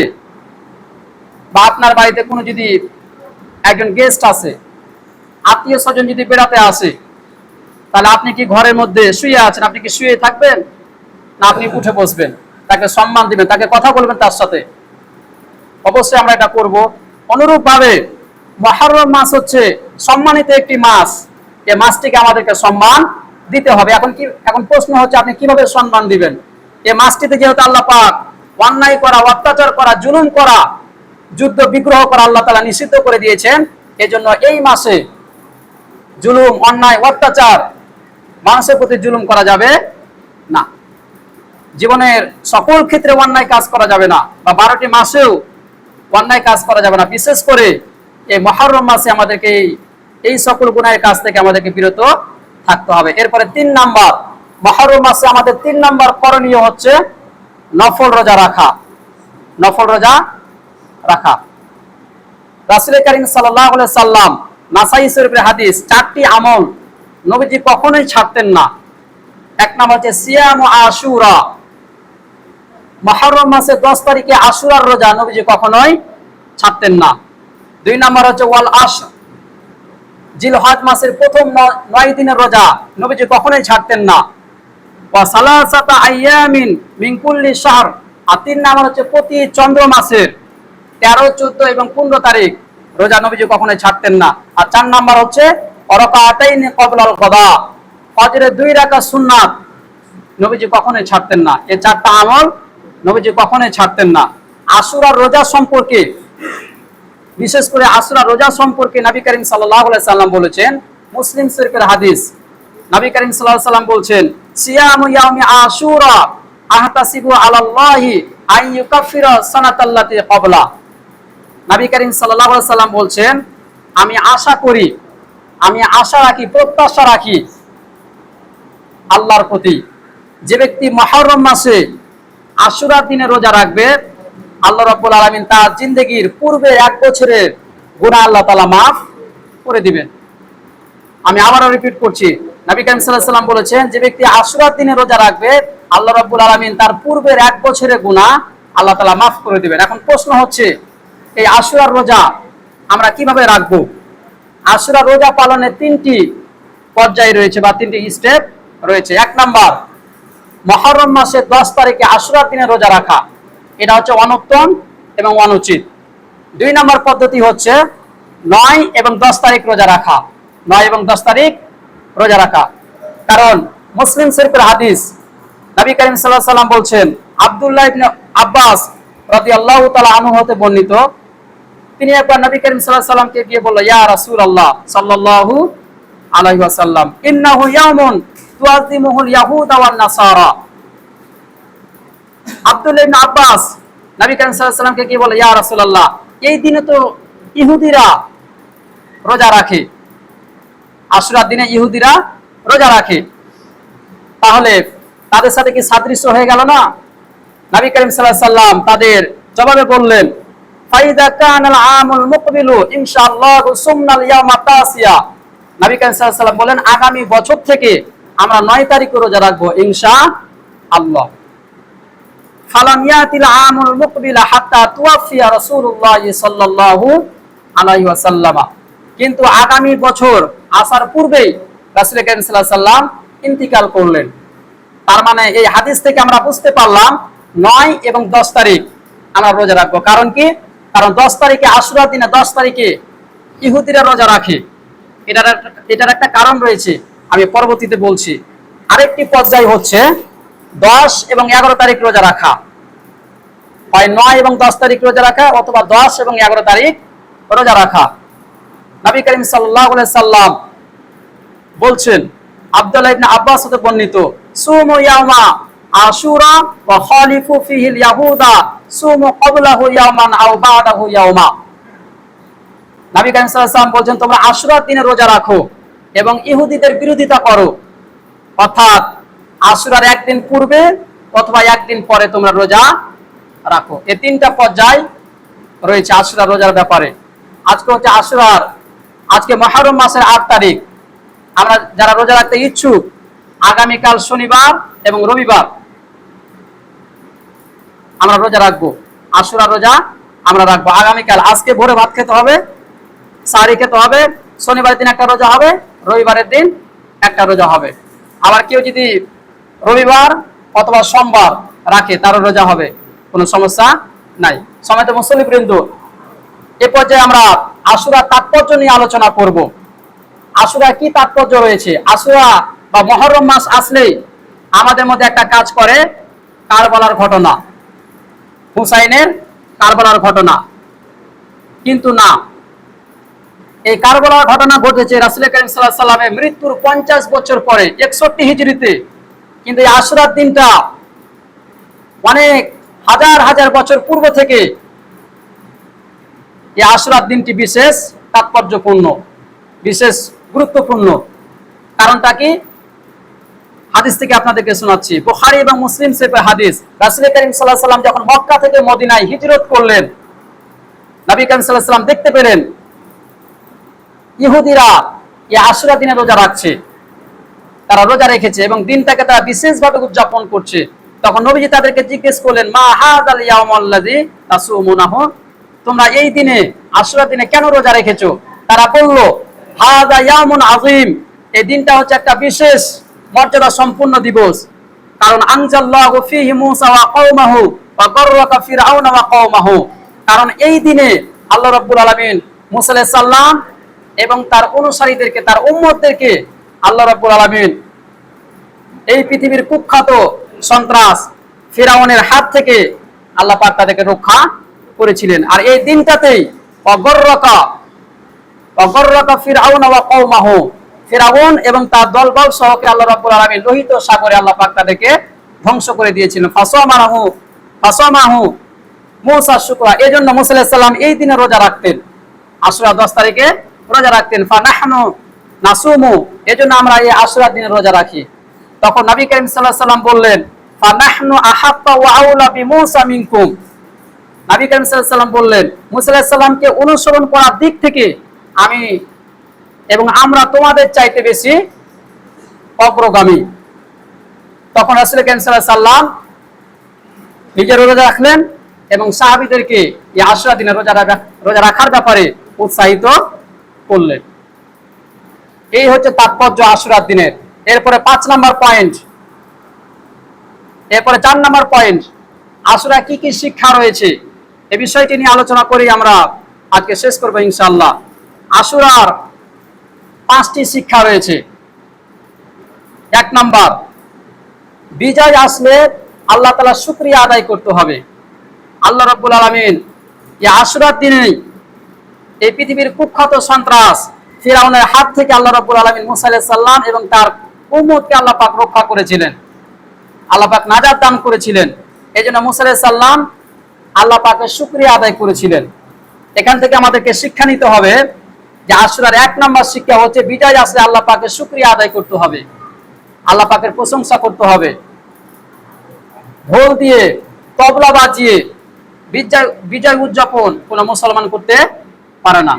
বা আপনার বাড়িতে কোনো যদি একজন গেস্ট আছে, আত্মীয় স্বজন যদি বেড়াতে আসে, তাহলে আপনি কি ঘরের মধ্যে শুয়ে আছেন, আপনি কি শুয়ে থাকবেন না আপনি উঠে বসবেন? তাকে সম্মান দিবেন, তাকে কথা বলবেন তার সাথে। অবশ্যই আমরা এটা করব। অনুরূপ ভাবে মুহররম মাস হচ্ছে সম্মানিত একটি মাস, এই মাসটিকে আমাদেরকে সম্মান দিতে হবে। এখন প্রশ্ন হচ্ছে আপনি কিভাবে সম্মান দিবেন? এই মাসটিতে যেহেতু আল্লাহ পাক অন্যায় করা, অত্যাচার করা, জুলুম করা, যুদ্ধ বিগ্রহ করা আল্লাহ তাআলা নিষিদ্ধ করে দিয়েছেন। এজন্য এই মাসে জুলুম, অন্যায়, অত্যাচার, মানুষের প্রতি জুলুম করা যাবে না। জীবনের সকল ক্ষেত্রে অন্যায় কাজ করা যাবে না, বা 12টি মাসেও অন্যায় কাজ করা যাবে না। বিশেষ করে এই মুহররম মাসে আমাদেরকে এই সকল গুনাহের কাজ থেকে আমাদেরকে বিরত থাকতে হবে। এরপরে ৩ নাম্বার, মুহররম মাসে আমাদের ৩ নাম্বার করণীয় হচ্ছে নফল রোজা রাখা। নফল রোজা রাখা। রাসূল করিম সাল্লাল্লাহু আলাইহি সাল্লাম নাসাই শরীফের হাদিস 4টি আমল নবীজি কখনোই ছাড়তেন না। 1 নাম্বার হচ্ছে সিয়াম আশুরা, মুহররম মাসে 10 তারিখে আশুরার রোজা নবীজি কখনোই ছাড়তেন না। 2 নাম্বার হচ্ছে ওয়াল আশর, জিলহজ মাসের প্রথম 9 দিনের রোজা নবীজি কখনোই ছাড়তেন না। ওয়া সালাসাতা আইয়ামিন মিন কুল্লি শাহর, আর 3 নাম্বার হচ্ছে প্রতি চন্দ্র মাসের 13, 14 এবং 15 তারিখ রোজা নবীজি কখনোই ছাড়তেন না। আর 4 নাম্বার হচ্ছে রাকাতাইনি ক্বাবলাল কদা, ফজরের 2 রাকাত সুন্নাত নবীজি কখনোই ছাড়তেন না। এই 4টা আমল নবীজি কখনোই ছাড়তেন না। আশুরার রোজা সম্পর্কে, বিশেষ করে আশুরার রোজা সম্পর্কে নবী করিম সাল্লাল্লাহু আলাইহি সাল্লাম বলেছেন, মুসলিম শরীফের হাদিস, নবী করিম সাল্লাল্লাহু আলাইহি সাল্লাম বলছেন সিয়ামু ইয়াউমি আশুরা আহতাসিবু আলাল্লাহি আন ইউকাফিরা সানাতাল্লাতি ক্বাবলা। নবী করিম সাল্লাল্লাহু আলাইহি সাল্লাম বলছেন, আমি আশা রাখি, প্রত্যাশা রাখি আল্লাহর প্রতি, যে ব্যক্তি মুহররম মাসে আশুরার দিনে রোজা রাখবে, আল্লাহ রাব্বুল আলামিন তার জিন্দেগির পূর্বের 1 বছরের গুনাহ আল্লাহ তাআলা মাফ করে দিবেন। আমি আবারও রিপিট করছি, নবী করিম সাল্লাল্লাহু আলাইহি ওয়াসাল্লাম বলেছেন, যে ব্যক্তি আশুরার দিনে রোজা রাখবে আল্লাহ রাব্বুল আলামিন তার পূর্বের 1 বছরের গুনাহ আল্লাহ তাআলা মাফ করে দিবেন। এখন প্রশ্ন হচ্ছে, এই আশুরার রোজা আমরা কিভাবে রাখবো? আশুরার রোজা পালনের 3টি পর্যায় রয়েছে বা 3টি স্টেপ রয়েছে। 1 নাম্বার, মুহররম মাসের 10 তারিখে আশুরার দিনে রোজা রাখা, এটা হচ্ছে অনুত্তম এবং অনুচিত। 2 নাম্বার পদ্ধতি হচ্ছে 9 এবং 10 তারিখ রোজা রাখা, 9 এবং 10 তারিখ রোজা রাখা। কারণ মুসলিম শরীফের হাদিস, নবী করিম সাল্লাল্লাহু আলাইহি ওয়াসাল্লাম বলছেন, আব্দুল্লাহ ইবনে আব্বাস রাদিয়াল্লাহু তাআলা আনহু হতে বর্ণিত, তিনি একবার নবী করিম সাল্লাল্লাহু আলাইহি ওয়াসাল্লামকে গিয়ে বলল, ইয়া রাসূলুল্লাহ সাল্লাল্লাহু আলাইহি ওয়াসাল্লাম, ইন্নাহু ইয়াউমুন তুআযিমুহুল ইয়াহুদ ওয়ান নাসারা। আব্দুল্লাহ ইবনে আব্বাস নবী করিম সাল্লাল্লাহু আলাইহি ওয়াসাল্লামকে গিয়ে বলল, ইয়া রাসূলুল্লাহ, এই দিনে তো ইহুদিরা রোজা রাখে, আশুরার দিনে ইহুদিরা রোজা রাখে, তাহলে তাদের সাথে কি সাদৃশ্য হয়ে গেল না? নবী করিম সাল্লাল্লাহু আলাইহি ওয়াসাল্লাম তাদের জবাবে বললেন, ফাইদা কানাল আমুল মুকবিলু ইনশাআল্লাহু সুমনাল ইয়াউমা তাসিয়া। নবী করিম সাল্লাল্লাহু আলাইহি ওয়াসাল্লাম বলেন, আগামী বছর থেকে আমরা 9 তারিখ রোজা রাখবো ইনশাআল্লাহ। ফালাম ইয়াতিল আমুল মুকবিলা হাত্তা তুওয়াফিয়া রাসূলুল্লাহ সাল্লাল্লাহু আলাইহি ওয়াসাল্লাম। কিন্তু আগামী বছর আসার পূর্বেই রাসূল করিম সাল্লাল্লাহু আলাইহি ওয়াসাল্লাম ইন্তিকাল করলেন। তার মানে এই হাদিস থেকে আমরা বুঝতে পারলাম 9 এবং 10 তারিখ আমরা রোজা রাখবো। কারণ কি? কারণ 10 তারিখে আশুরার দিনে 10 তারিখে ইহুদিরা রোজা রাখে, এটার একটা কারণ রয়েছে, আমি পরবর্তীতে বলছি। আরেকটি পর্যায় হচ্ছে 10 এবং 11 তারিখ রোজা রাখা, হয় 9 এবং 10 তারিখ রোজা রাখা অথবা 10 এবং 11 তারিখ রোজা রাখা। নবী করিম সাল্লাল্লাহু আলাইহি সাল্লাম বলছেন, আব্দুল্লাহ ইবনে আব্বাস হতে বর্ণিত, সুমু ইয়াউমা আশুরা ওয়া খালিফু ফিহিল ইয়াহুদা সুমু ক্বাবলাহু ইয়াওমান আও বা'দাহু ইয়াওমা। নবী করিম সাল্লাল্লাহু আলাইহি সাল্লাম বলেন, তোমরা আশুরার দিনে রোজা রাখো এবং ইহুদিদের বিরোধিতা করো, অর্থাৎ আশুরার একদিন পূর্বে অথবা একদিন পরে তোমরা রোজা রাখো। এই 3টা পর্যায় রয়েছে আশুরার রোজার ব্যাপারে। আজকে হচ্ছে আশুরার, আজকে মুহররম মাসের 8 তারিখ। আমরা যারা রোজা রাখতে ইচ্ছুক, আগামীকাল শনিবার এবং রবিবার আমরা রোজা রাখবো, আশুরা রোজা আমরা রাখবো আগামীকাল। আজকে ভোরে ভাত খেতে হবে, সাহরি খেতে হবে, শনিবারের দিন একটা রোজা হবে, রবিবারের দিন একটা রোজা হবে। আবার কেউ যদি রবিবার অথবা সোমবার রাখে তারও রোজা হবে, কোনো সমস্যা নাই। সময়ত মুসল্লিবৃন্দ, এ পর্যায়ে আমরা আশুরার তাৎপর্য নিয়ে আলোচনা করব। আশুরা কি তাৎপর্য রয়েছে? আশুরা বা মুহররম মাস আসলেই আমাদের মধ্যে একটা কাজ করে, কারবালার ঘটনা, হুসাইনের কারবালার ঘটনা। কিন্তু না, এই কারবালার ঘটনা ঘটেছে রাসূল করিম সাল্লাল্লাহু আলাইহি সাল্লামের মৃত্যুর 50 বছর পরে, 61 হিজরিতে। কিন্তু এই আশুরার দিনটা অনেক হাজার হাজার বছর পূর্ব থেকে এই আশুরার দিনটি বিশেষ তাৎপর্যপূর্ণ, বিশেষ গুরুত্বপূর্ণ। কারণটা কি? হাদিস থেকে আপনাদেরকে শোনাচ্ছি। বুখারী এবং মুসলিম শরীফের হাদিস, রাসূল করিম সাল্লাল্লাহু আলাইহি সাল্লাম যখন মক্কা থেকে মদিনায় হিজরত করলেন, নবী করিম সাল্লাল্লাহু আলাইহি সাল্লাম দেখতে পেলেন ইহুদিরা এই আশুরা দিনে রোজা রাখছে, তারা রোজা রেখেছে এবং দিনটাকে তারা বিশেষভাবে উদযাপন করছে। তখন নবীজি তাদেরকে জিজ্ঞেস করলেন, মা হাযাল ইয়াউমুল্লাযী তাসুমুনাহু, তোমরা এই দিনে আশুরা দিনে কেন রোজা রেখেছো? তারা বলল, হাযা ইয়াউমুন আযীম, এই দিনটা হচ্ছে একটা বিশেষ মর্যাদা সম্পূর্ণ দিবস। কারণ আনজাল্লাহু ফীহি মূসা ওয়া কওমাহু ওয়া গররাকা ফিরআউনা ওয়া কওমাহু, কারণ এই দিনে আল্লাহ রাব্বুল আলামিন মূসা আলাইহিস সালাম এবং তার অনুসারীদেরকে, তার উম্মতদেরকে আল্লাহ রাব্বুল আলামিন এই পৃথিবীর কুখ্যাত সন্ত্রাস ফিরআউনের হাত থেকে আল্লাহ পাক তাদেরকে রক্ষা করেছিলেন। আর এই দিনটাতেই অগররাকা ফিরআউনা ওয়া কওমাহু, ফিরআউন এবং তার দলবল সহকে আল্লাহ রাব্বুল আলামিন লোহিত সাগরে আল্লাহ পাক তাদেরকে ধ্বংস করে দিয়েছিলেন। ফাসামাহু মূসা শুকরা, এজন্য মূসা আলাইহিস সালাম এই দিনে রোজা রাখতেন, আশুরা 10 তারিখে রোজা রাখতেন। ফানাহনু নাসুমু, এজন্য আমরা এই আশুরা দিনে রোজা রাখি। তখন নবী করিম সাল্লাল্লাহু আলাইহি সাল্লাম বললেন, ফানাহনু আহাক্কা ওয়া আউলা বিমূসা মিনকুম, নবী করিম সাল্লাল্লাহু আলাইহি ওয়াসাল্লাম বললেন, মুসা আলাইহিস সালামকে অনুসরণ করার দিক থেকে আমি এবং আমরা তোমাদের চাইতে বেশি অগ্রগামী। তখন রাসূল করিম সাল্লাল্লাহু আলাইহি ওয়াসাল্লাম নিজের রোজা রাখলেন এবং সাহাবীদেরকে এই আশুরা দিনে রোজা রাখার ব্যাপারে উৎসাহিত করলেন। এই হচ্ছে তাৎপর্য আশুরার দিনের। এরপরে 5 নম্বর পয়েন্ট, এরপরে 4 নম্বর পয়েন্ট, আশুরা কি কি শিক্ষা রয়েছে এই বিষয়টি নিয়ে আলোচনা করি আমরা আজকে শেষ করব ইনশাআল্লাহ। আশুরার 5টি শিক্ষা রয়েছে। 1 নম্বর, বিজয় আসলে আল্লাহ তাআলা শুকরিয়া আদায় করতে হবে। আল্লাহ রাব্বুল আলামিন এই আশুরার দিনেই এই পৃথিবীর কুখ্যাত সন্ত্রাস ফিরাউনের হাত থেকে আল্লাহ রাব্বুল আলামিন মুসা আলাইহিস সালাম এবং তার উম্মতকে আল্লাহ পাক রক্ষা করেছিলেন, আল্লাহ পাক নাজাত দান করেছিলেন। এজন্য মুসা আলাইহিস সালাম আল্লাহ পাকের শুকরিয়া আদায় করেছিলেন। এখান থেকে আমাদেরকে শিক্ষা নিতে হবে যে আশুরার 1 নম্বর শিক্ষা হচ্ছে বিজয় আসলে আল্লাহ পাকের শুকরিয়া আদায় করতে হবে, আল্লাহ পাকের প্রশংসা করতে হবে। ঢোল দিয়ে তবলা বাজিয়ে বিজয় উদযাপন কোন মুসলমান করতে পারে না।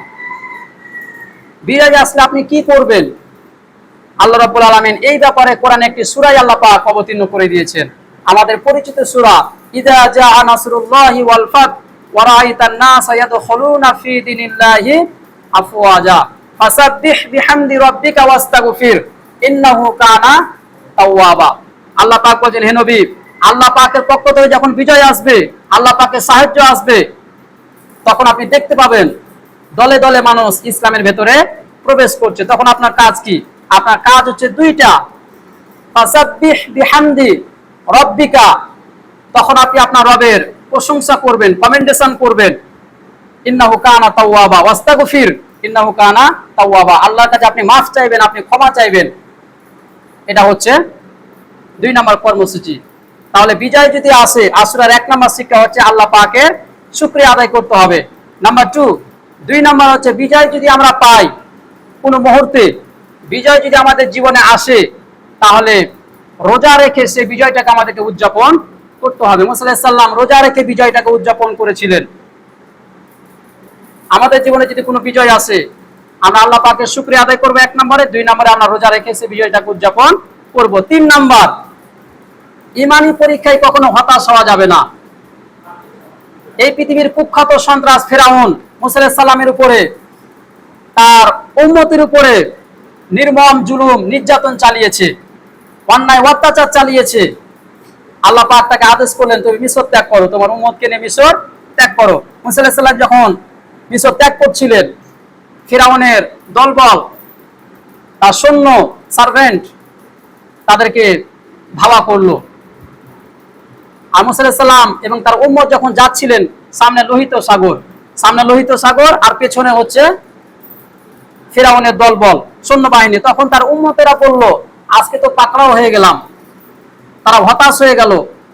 বিজয় আসলে আপনি কি করবেন, আল্লাহ রাব্বুল আলামিন এই ব্যাপারে কোরআনে একটি সূরা আল্লাহ পাক অবতীর্ণ করে দিয়েছেন। আমাদের পরিচিত সূরা, ইযা জাআ নাসরুল্লাহি ওয়াল ফাত ওয়া রাআইতান নাসা ইয়াদখুলুনা ফি দীনিল্লাহি আফওয়াজা ফাসাব্বিহ বিহামদি রাব্বিকা ওয়াস্তাগফির ইন্নাহু কানা তাওয়াবা। আল্লাহ পাক বলেন, হে নবী, আল্লাহ পাকের পক্ষ থেকে যখন বিজয় আসবে, আল্লাহ পাকের সাহায্য আসবে, তখন আপনি দেখতে পাবেন দলে দলে মানুষ ইসলামের ভেতরে প্রবেশ করছে। তখন আপনার কাজ কি? আপনার কাজ হচ্ছে 2টা, ফাসাব্বিহ বিহামদি রাব্বিকা, তখন আপনি আপনার রবের প্রশংসা করবেন, কমেন্ডেশন করবেন, ইন্নাহু কানা তাওয়াবা ওয়াস্তাগফির ইন্নাহু কানা তাওয়াবা, আল্লাহর কাছে আপনি মাফ চাইবেন, আপনি ক্ষমা চাইবেন। এটা হচ্ছে 2 নম্বর কর্মসূচি। তাহলে বিজয় যদি আসে, আশুরার 1 নম্বর শিক্ষা হচ্ছে আল্লাহ পাকের শুকরিয়া আদায় করতে হবে। নাম্বার 2 নম্বর হচ্ছে বিজয় যদি আমরা পাই কোন মুহূর্তে, বিজয় যদি আমাদের জীবনে আসে, তাহলে রোজা রেখে সেই বিজয়টাকে আমাদেরকে উদযাপন করতে হবে। মুসা আলাইহিস সালাম রোজা রেখে বিজয়টাকে উদযাপন করেছিলেন। আমাদের জীবনে যদি কোনো বিজয় আসে, আমরা আল্লাহ পাকের শুকরিয়া আদায় করব 1 নম্বরে, 2 নম্বরে আমরা রোজা রেখে সেই বিজয়টাকে উদযাপন করব। 3 নম্বর, ঈমানী পরীক্ষায় কখনো হতাশ হওয়া যাবে না। এই পৃথিবীর কুখ্যাত সন্ত্রাস ফিরাউন মুসা আলাইহিস সালামের উপরে, তার উম্মতের উপরে নির্মম জুলুম নির্যাতন চালিয়েছে, অন্যায় অত্যাচার চালিয়েছে। আল্লাহ পাক তাকে আদেশ করলেন, তুমি মিশর ত্যাগ করো, তোমার উম্মতকে নিয়ে মিশর ত্যাগ করো। মুসা আলাইহিস সালাম যখন মিশর ত্যাগ করছিলেন, ফিরাউনের দলবল, তার সৈন্য সার্ভেন্ট তাদেরকে ধাওয়া করলো। আর মুসা আলাইহিস সালাম এবং তার উম্মত যখন যাচ্ছিলেন, সামনে লোহিত সাগর আর পেছনে হচ্ছে ফিরাউনের দলবল সৈন্যবাহিনী। তখন তার উম্মতেরা বলল, আজকে তো পাকড়াও হয়ে গেলাম। তারা হতাশ হয়ে গেল,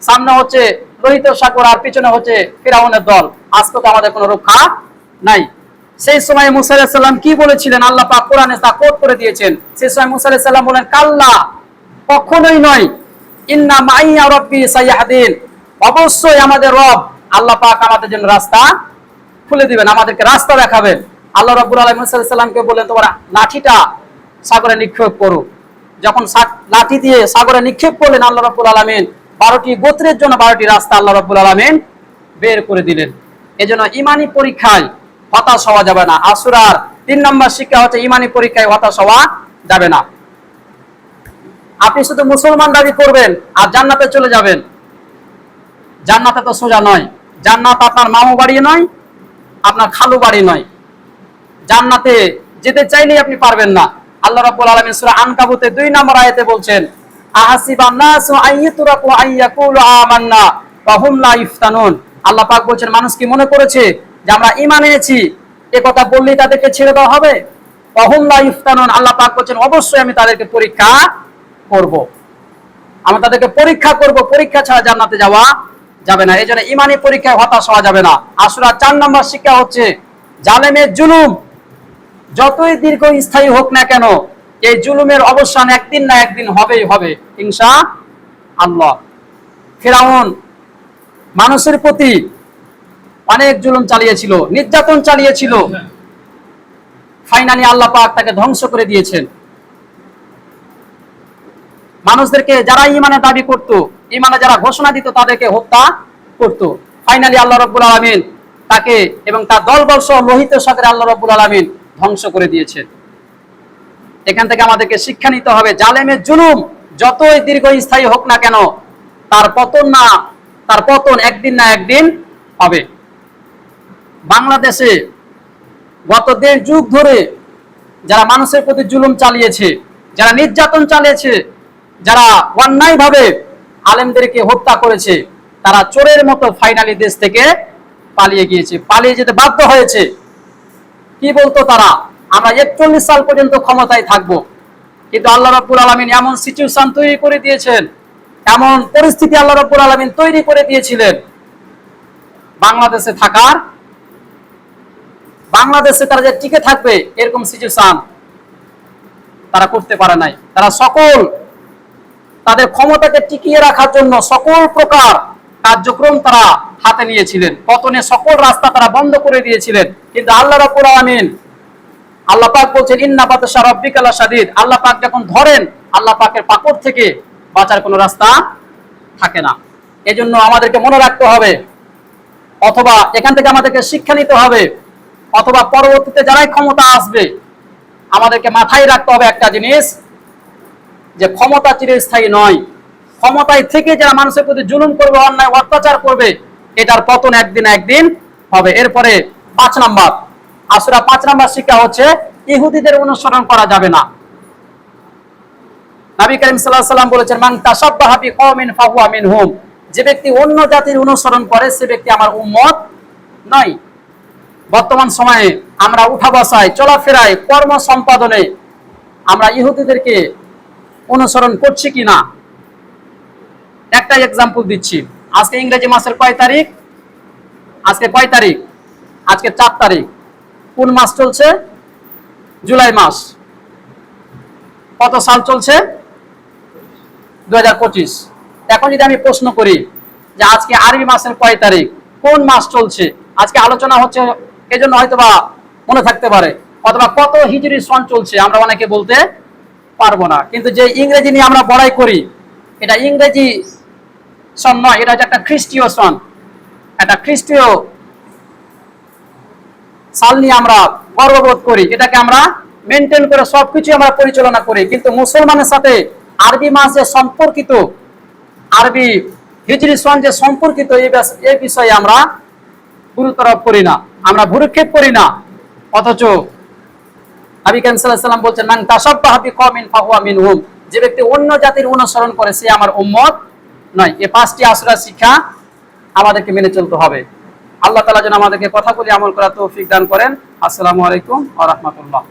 সামনে হচ্ছে লোহিত সাগর আর পিছনে হচ্ছে ফিরাউনের দল, আজকে তো আমাদের কোনো রক্ষা নাই। সেই সময় মুসা আলাইহিস সালাম কি বলেছিলেন, আল্লাহ পাক কোরআনে তা কোট করে দিয়েছেন। সেই সময় মুসা আলাইহিস সালাম বলেন, কাল্লা, কখনোই নয়, ইন্না মাইয়া রাব্বি সাইয়াহদিন, অবশ্যই আমাদের রব আল্লাহ পাক আমাদের জন্য রাস্তা খুলে দিবেন, আমাদেরকে রাস্তা দেখাবেন। আল্লাহ রাব্বুল আলামিন মুসা আলাইহিস সালামকে বললেন, তোমরা লাঠিটা সাগরে নিক্ষেপ করো। যখন লাঠি দিয়ে সাগরে নিক্ষেপ করলেন, আল্লাহ রাব্বুল আলামিন 12টি গোত্রের জন্য 12টি রাস্তা আল্লাহ রাব্বুল আলামিন বের করে দিলেন। এজন্য ঈমানী পরীক্ষায় হতাশ হওয়া যাবে না। আশুরার 3 নম্বর শিক্ষা হচ্ছে ঈমানী পরীক্ষায় হতাশ হওয়া যাবে না। আপনি শুধু মুসলমান দাবি করবেন আর জান্নাতে চলে যাবেন, জান্নাতে তো সোজা নয়। জান্নাত আপনার মামু বাড়ি নয়, আপনার খালু বাড়ি নয়। জান্নাতে যেতে চাইলেই আপনি পারবেন না। আল্লাহ রাব্বুল আলামিন সূরা আনকাবুতের 2 নম্বর আয়াতে বলছেন, আহাসিবান নাসু আইয়াতুরাকু আইয়াকুলু আমান্না ওয়া হুম লা ইফতানুন। আল্লাহ পাক বলছেন, মানুষ কি মনে করেছে যে আমরা ঈমান এনেছি, এই কথা বললেই তাদেরকে ছেড়ে দেওয়া হবে? ওয়া হুম লা ইফতানুন, আল্লাহ পাক বলছেন, অবশ্যই আমি তাদেরকে পরীক্ষা করব, আমি তাদেরকে পরীক্ষা করব, পরীক্ষা ছাড়া জান্নাতে যাওয়া যাবে না। এজন্য ঈমানী পরীক্ষায় হতাশ হওয়া যাবে না। আশুরা 4 নম্বর শিক্ষা হচ্ছে জালেমের জুলুম যতই দীর্ঘস্থায়ী হোক না কেন, এই জুলুমের অবসান একদিন না একদিন হবেই হবে ইনশাআল্লাহ। ফিরাউন মানুষের প্রতি অনেক জুলুম চালিয়েছিল, নির্যাতন চালিয়েছিল, ফাইনালি আল্লাহ পাক তাকে ধ্বংস করে দিয়েছেন। মানুষদেরকে যারা ঈমানের দাবি করত, ঈমানে যারা ঘোষণা দিত, তাদেরকে হত্যা করত। ফাইনালি আল্লাহ রাব্বুল আলামিন তাকে এবং তার দলবল সহ লোহিত সাগরে আল্লাহ রাব্বুল আলামিন ধ্বংস করে দিয়েছেন। এখান থেকে আমাদেরকে শিক্ষা নিতে হবে, জালেমের জুলুম যতই দীর্ঘস্থায়ী হোক না কেন, তার পতন একদিন না একদিন হবে। বাংলাদেশে গত 1.5 যুগ ধরে যারা মানুষের প্রতি জুলুম চালিয়েছে, যারা নির্যাতন চালিয়েছে, যারা অন্যায়ভাবে আলেমদেরকে হত্যা করেছে, তারা চোরের মতো ফাইনালি দেশ থেকে পালিয়ে গিয়েছে, পালিয়ে যেতে বাধ্য হয়েছে। কি বলতো তারা? আমরা 41 সাল পর্যন্ত ক্ষমতায় থাকব। কিন্তু আল্লাহ রাব্বুল আলামিন এমন সিচুয়েশন তৈরি করে দিয়েছেন, এমন পরিস্থিতি আল্লাহ রাব্বুল আলামিন তৈরি করে দিয়েছিলেন, বাংলাদেশে তারা যে টিকে থাকবে এরকম সিচুয়েশন তারা করতে পারে নাই। তারা তাদের ক্ষমতাকে টিকিয়ে রাখার জন্য সকল প্রকার কার্যক্রম তারা হাতে নিয়েছিলেন, পতনের সকল রাস্তা তারা বন্ধ করে দিয়েছিলেন। কিন্তু আল্লাহ রাব্বুল আলামিন, আল্লাহ পাক বলছেন ইন্না বাতাশা রাব্বিকা লাশাদীদ, আল্লাহ পাক যখন ধরেন, আল্লাহ পাকের পাকড় থেকে বাঁচার কোনো রাস্তা থাকে না। এজন্য আমাদেরকে মনে রাখতে হবে, অথবা এখান থেকে আমাদেরকে শিক্ষা নিতে হবে, অথবা পরবর্তীতে যারাই ক্ষমতা আসবে আমাদেরকে মাথায় রাখতে হবে একটা জিনিস, যে ক্ষমতা চিরস্থায়ী নয়। ক্ষমতায় থেকে যারা মানুষের প্রতি জুলুম করবে, অন্যায় অত্যাচার করবে, এটার পতন একদিন একদিন হবে। এরপরে 5 নাম্বার, আসুরা 5 নাম্বার শিক্ষা হচ্ছে ইহুদিদের অনুসরণ করা যাবে না। নবী করিম সাল্লাল্লাহু আলাইহি ওয়াসাল্লাম বলেছেন মান তাশাব্বাহা বিকওমিন ফাহুয়া মিনহুম, যে ব্যক্তি অন্য জাতির অনুসরণ করে সে ব্যক্তি আমার উম্মত নয়। বর্তমান সময়ে আমরা উঠা বসায়, চলাফেরায়, কর্ম সম্পাদনে আমরা ইহুদিদেরকে অনুসরণ করছি কিনা একটা এক্সাম্পল দিচ্ছি। আজকে ইংরেজি মাসের কয় তারিখ? আজকে কয় তারিখ? আজকে 4 তারিখ। কোন মাস চলছে? জুলাই মাস। কত সাল চলছে? 2025। এখন যদি আমি প্রশ্ন করি যে আজকে আরবি মাসের কয় তারিখ, কোন মাস চলছে, আজকে আলোচনা হচ্ছে, এজন্য হয়তোবা মনে থাকতে পারে, অথবা কত হিজরি সন চলছে আমরা অনেকে বলতে পারবো না। কিন্তু যে ইংরেজি নিয়ে আমরা বড়াই করি, এটা ইংরেজি সন নয়, এটা হচ্ছে একটা খ্রিস্টীয় সন। একটা খ্রিস্টীয় সাল নিয়ে আমরা গর্ববোধ করি, এটাকে আমরা মেনটেন করে সবকিছু আমরা পরিচালনা করি। কিন্তু মুসলমানের সাথে আরবি মাস যে সম্পর্কিত, আরবি হিজরি সন যে সম্পর্কিত, এই বিষয়ে আমরা গুরুত্ব আরোপ করি না, আমরা ভুরুক্ষেপ করি না। অথচ নবী করিম সাল্লাল্লাহু আলাইহি ওয়াসাল্লাম বলছেন মান তাশাব্বাহা বিকওমিন ফাহুয়া মিনহুম, যে ব্যক্তি অন্য জাতির অনুসরণ করে সে আমার উম্মত নয়। এই 5টি আসুরা শিক্ষা আমাদেরকে মেনে চলতে হবে। আল্লাহ তাআলা যেন আমাদেরকে কথাগুলি আমল করার তৌফিক দান করেন। আসসালামু আলাইকুম ওয়া রাহমাতুল্লাহ।